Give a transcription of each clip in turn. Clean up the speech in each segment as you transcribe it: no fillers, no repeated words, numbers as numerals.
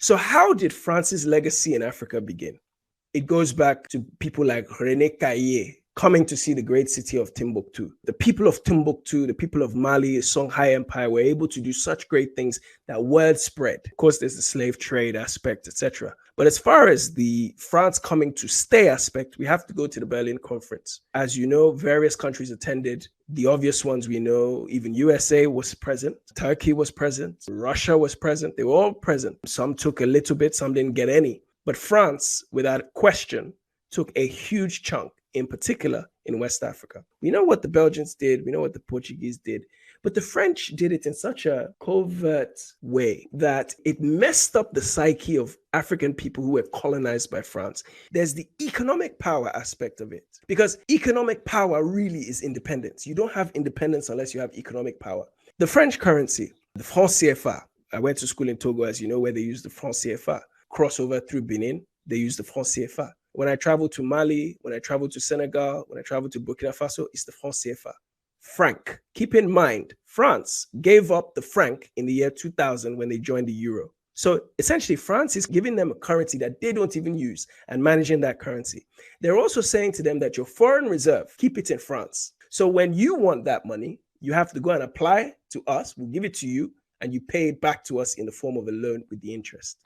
So how did France's legacy in Africa begin? It goes back to people like René Caillé coming to see the great city of Timbuktu. The people of Timbuktu, the people of Mali, Songhai Empire were able to do such great things that word spread. Of course, there's the slave trade aspect, etc. But as far as the France coming to stay aspect, we have to go to the Berlin Conference. As you know, various countries attended. The obvious ones we know, even USA was present, Turkey was present, Russia was present. They were all present. Some took a little bit, some didn't get any. But France, without question, took a huge chunk, in particular in West Africa. We know what the Belgians did, we know what the Portuguese did, but the French did it in such a covert way that it messed up the psyche of African people who were colonized by France. There's the economic power aspect of it, because economic power really is independence. You don't have independence unless you have economic power. The French currency, the franc CFA, I went to school in Togo, as you know, where they use the franc CFA. Crossover through Benin, they use the franc CFA. When I travel to Mali, when I travel to Senegal, when I travel to Burkina Faso, it's the franc CFA. Franc. Keep in mind, France gave up the franc in the year 2000 when they joined the euro. So essentially, France is giving them a currency that they don't even use and managing that currency. They're also saying to them that your foreign reserve, keep it in France. So when you want that money, you have to go and apply to us. We'll give it to you, and you pay it back to us in the form of a loan with the interest.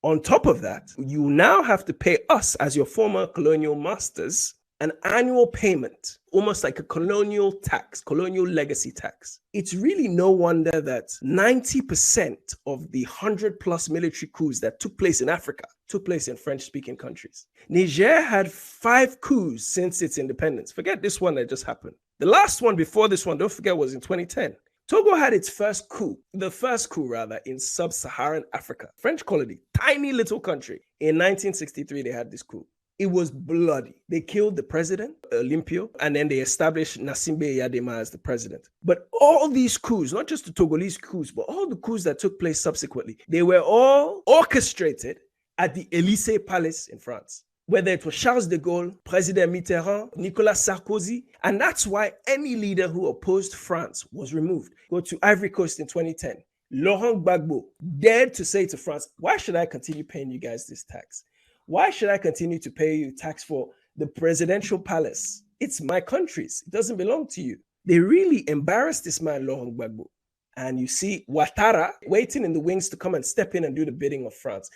On top of that, you now have to pay us, as your former colonial masters, an annual payment, almost like a colonial tax, colonial legacy tax. It's really no wonder that 90% of the 100+ military coups that took place in Africa took place in French-speaking countries. Niger had 5 coups since its independence. Forget this one that just happened. The last one before this one, don't forget, was in 2010. Togo had its first coup, in sub-Saharan Africa, French colony, tiny little country. In 1963, they had this coup. It was bloody. They killed the president, Olympio, and then they established Nassimbe Yadema as the president. But all these coups, not just the Togolese coups, but all the coups that took place subsequently, they were all orchestrated at the Élysée Palace in France. Whether it was Charles de Gaulle, President Mitterrand, Nicolas Sarkozy. And that's why any leader who opposed France was removed. Go to Ivory Coast in 2010. Laurent Gbagbo dared to say to France, why should I continue paying you guys this tax? Why should I continue to pay you tax for the presidential palace? It's my country's. It doesn't belong to you. They really embarrassed this man, Laurent Gbagbo. And you see Ouattara waiting in the wings to come and step in and do the bidding of France.